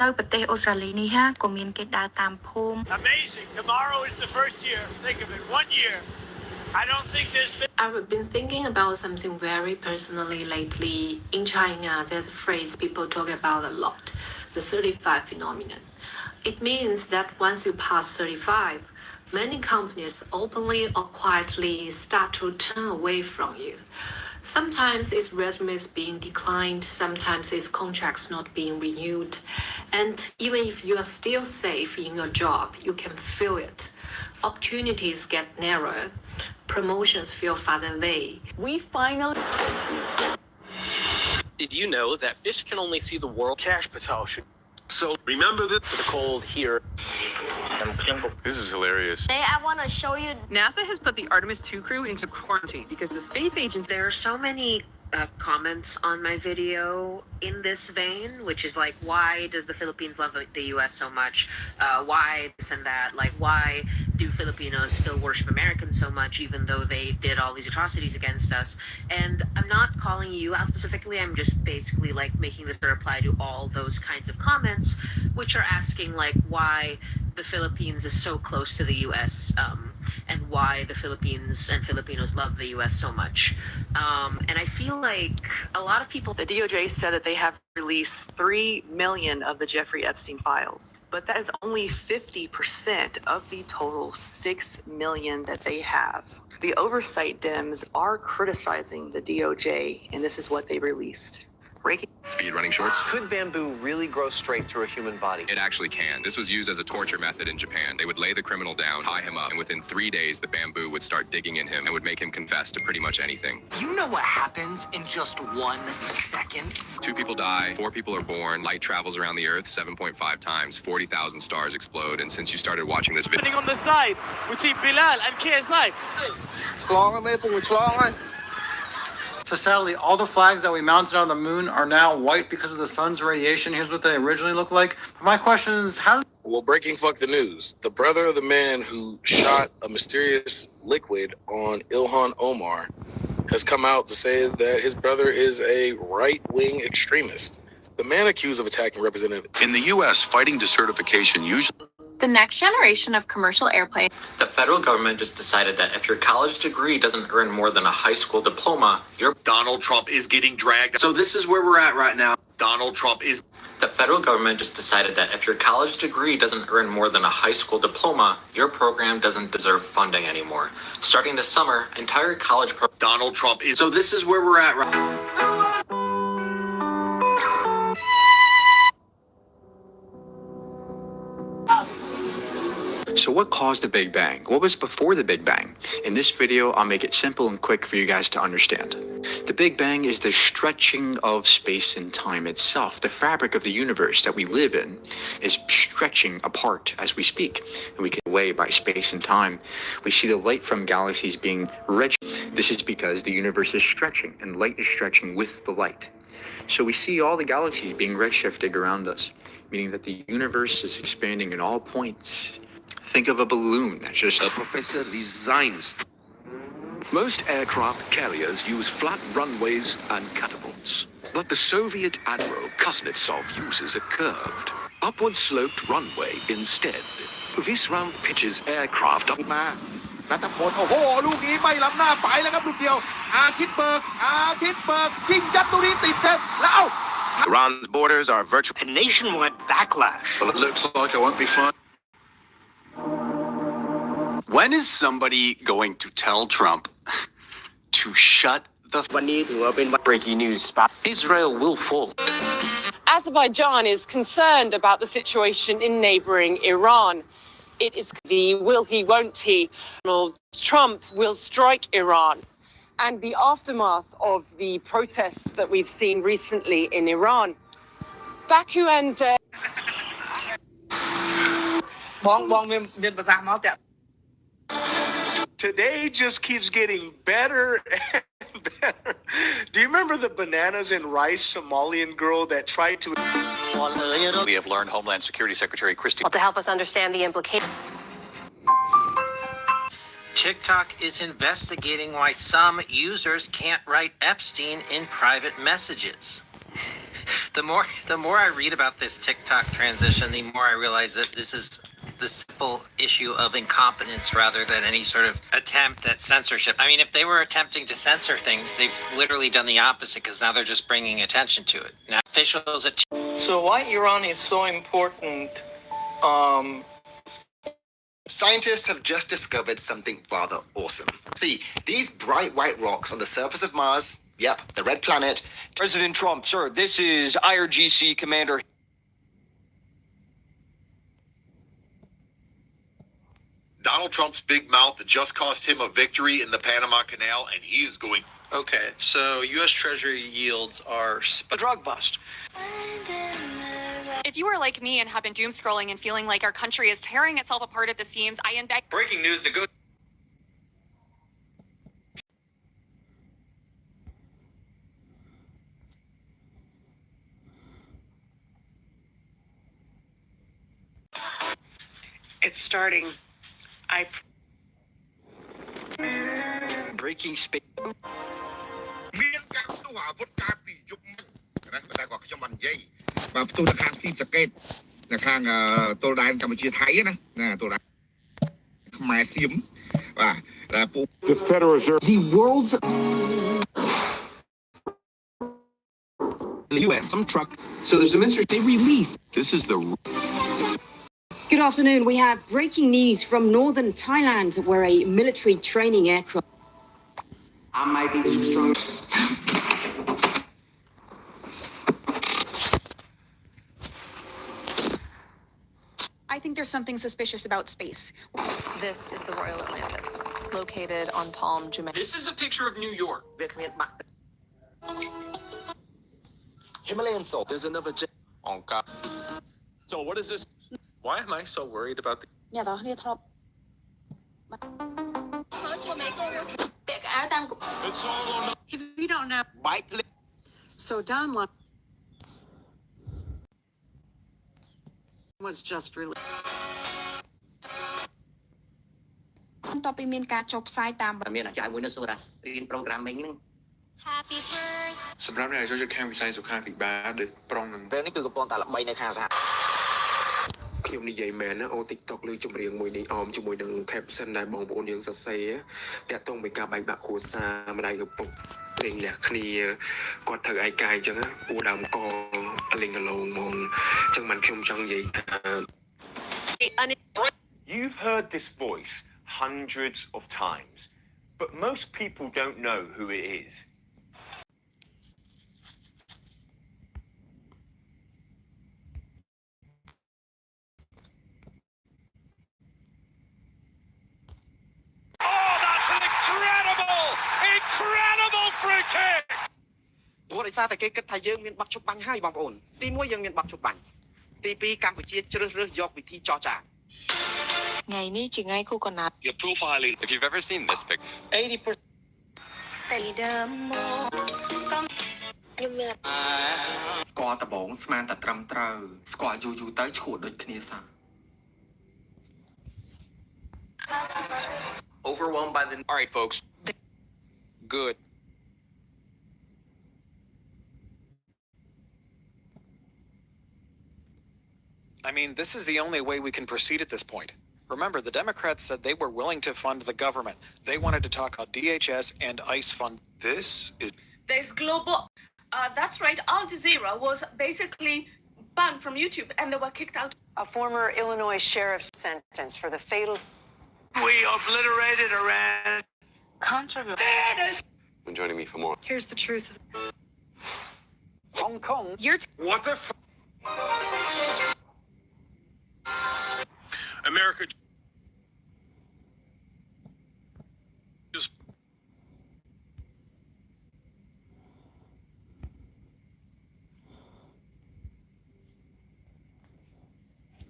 នៅប្រទេសអូស្ត្រាលីនេះហាក៏មានគេដើរតាមភូមិ Amazing. Tomorrow is the first year. Think of it. 1 year. I don't think there's been... I've been thinking about something very personally lately. In China, there's a phrase people talk about a lot, the 35 phenomenon. It means that once you pass 35, many companies openly or quietly start to turn away from you. Sometimes it's resumes being declined, sometimes it's contracts not being renewed. And even if you are still safe in your job, you can feel it. Opportunities get narrower, promotions feel farther away. We finally... Did you know that fish can only see the world? Cash Patel should... So remember this. The cold here. This is hilarious. Today I want to show you. NASA has put the Artemis 2 crew into quarantine because the space agency... There are so many comments on my video in this vein, which is like, why does the Philippines love the U.S. so much? Why this and that? Like, why do Filipinos still worship Americans so much, even though they did all these atrocities against us? And I'm not calling you out specifically. I'm just basically like making this reply to all those kinds of comments, which are asking like why the Philippines is so close to the U.S. And why the Philippines and Filipinos love the U.S. so much. And I feel like a lot of people... The DOJ said that they have released 3 million of the Jeffrey Epstein files, but that is only 50% of the total 6 million that they have. The oversight Dems are criticizing the DOJ, and this is what they released. Speed running shorts. Could bamboo really grow straight through a human body? It actually can. This was used as a torture method in Japan. They would lay the criminal down, tie him up, and within 3 days, the bamboo would start digging in him and would make him confess to pretty much anything. Do you know what happens in just 1 second? 2 people die, 4 people are born, light travels around the earth 7.5 times, 40,000 stars explode, and since you started watching this video... On the side, between Bilal and KSI. So sadly, all the flags that we mounted on the moon are now white because of the sun's radiation. Here's what they originally looked like. But my question is, how... Well, breaking fuck the news. The brother of the man who shot a mysterious liquid on Ilhan Omar has come out to say that his brother is a right-wing extremist. The man accused of attacking Representative... In the U.S., fighting decertification usually... The next generation of commercial airplanes. The federal government just decided that if your college degree doesn't earn more than a high school diploma, you're... Donald Trump is getting dragged. So this is where we're at right now. Donald Trump is... The federal government just decided that if your college degree doesn't earn more than a high school diploma, your program doesn't deserve funding anymore. Starting this summer, entire college Donald Trump is... So this is where we're at right now. So what caused the Big Bang? What was before the Big Bang? In this video, I'll make it simple and quick for you guys to understand. The Big Bang is the stretching of space and time itself. The fabric of the universe that we live in is stretching apart as we speak. And we get away by space and time. We see the light from galaxies being redshift. This is because the universe is stretching and light is stretching with the light. So we see all the galaxies being redshifted around us, meaning that the universe is expanding in all points. Think of a balloon that's just... A professor designs. Most aircraft carriers use flat runways and catapults, but the Soviet Admiral Kuznetsov uses a curved, upward-sloped runway instead. This route pitches aircraft up... Iran's borders are virtual... A nationwide backlash. Well, it looks like I won't be fine. When is somebody going to tell Trump to shut the... Breaking news spot. Israel will fall. Azerbaijan is concerned about the situation in neighboring Iran. It is the will he, won't he. Donald Trump will strike Iran. And the aftermath of the protests that we've seen recently in Iran. Baku and... Today just keeps getting better and better. Do you remember the bananas and rice Somalian girl that tried to... We have learned Homeland Security Secretary Christie... To help us understand the implications. TikTok is investigating why some users can't write Epstein in private messages. The more I read about this TikTok transition, the more I realize that this is the simple issue of incompetence rather than any sort of attempt at censorship. I mean, if they were attempting to censor things, they've literally done the opposite because now they're just bringing attention to it. Now, officials at So why Iran is so important? Scientists have just discovered something rather awesome. See, these bright white rocks on the surface of Mars, yep, the red planet. President Trump, sir, this is IRGC Commander. Donald Trump's big mouth just cost him a victory in the Panama Canal, and he is going. Okay, so U.S. Treasury yields are A drug bust. If you are like me and have been doom scrolling and feeling like our country is tearing itself apart at the seams, I invite. breaking news. It's starting. Breaking space. មានការផ្ទុះអាវុធការពីយុគមិញណាតែក៏ខ្ញុំបាននិយាយបាទផ្ទុះនៅខាងស៊ីសកេតនៅខាងទល់ដែនកម្ពុជាថៃណាទល់ដែនខ្មែរសៀមបាទតែពួក The Federal Reserve. The world's The UN, some truck. so there's a minister. They released. This is the. Good afternoon. We have breaking news from northern Thailand, where a military training aircraft. I might be too strong. I think there's something suspicious about space. This is the Royal Atlantis, located on Palm Jumeirah. This is a picture of New York. Himalayan salt. There's another jet. Oh God. So what is this? Why am I so worried about the? អ្នកទាំងគ្នាធ្លាប់ It's all on the. If you don't know. Bike. So Don was just released. បន្ទាប់ពីមានការចុះផ្សាយតាម មានអាចារ្យមួយនៅសួរថារៀន programming ហ្នឹង Happy birthday សម្រាប់អ្នកចូលចិត្តខាងវិស័យសុខាភិបាលដែលប្រុងនឹង ពេលនេះគឺកំពុងតែល្បីនៅខាងសហ ខ្ញុំនិយាយមែនណាអូ TikTok លើចម្រៀងមួយនេះអមជាមួយនឹង caption ដែលបងប្អូនយើងសរសេរតាក់ទងពីការបែកបាក់គ្រួសារម្ដាយឪពុកលេងលះគ្នាគាត់ត្រូវឯកាយអញ្ចឹងពូដើមកលេងកឡងហ្មងអញ្ចឹងមិនខ្ញុំចង់និយាយថា You've heard this voice hundreds of times, but most people don't know who it is. Oh, that's an incredible free kick! ព្រោះដោយសារតែគេគិតថាយើងមានបាក់ជប់បាញ់ហើយបងប្អូនទី1យើងមានបាក់ជប់បាញ់ទី2កម្ពុជាជ្រើសរើសយកវិធីចរចា ថ្ងៃនេះជាថ្ងៃគូកណាត់ You're profiling. If you've ever seen this picture. 80%ស្គាល់ដបងស្មានតែត្រឹមត្រូវស្គាល់យូរទៅឈួតដូចគ្នាសោះ Overwhelmed by the. All right, folks. Good. I mean, this is the only way we can proceed at this point. Remember, the Democrats said they were willing to fund the government. They wanted to talk about DHS and ICE fund. This is. There's global. That's right. Al Jazeera was basically banned from YouTube and they were kicked out. A former Illinois sheriff's sentence for the fatal. We obliterated Iran. Controversy. Joining me for more. Here's the truth. Hong Kong. What the? America.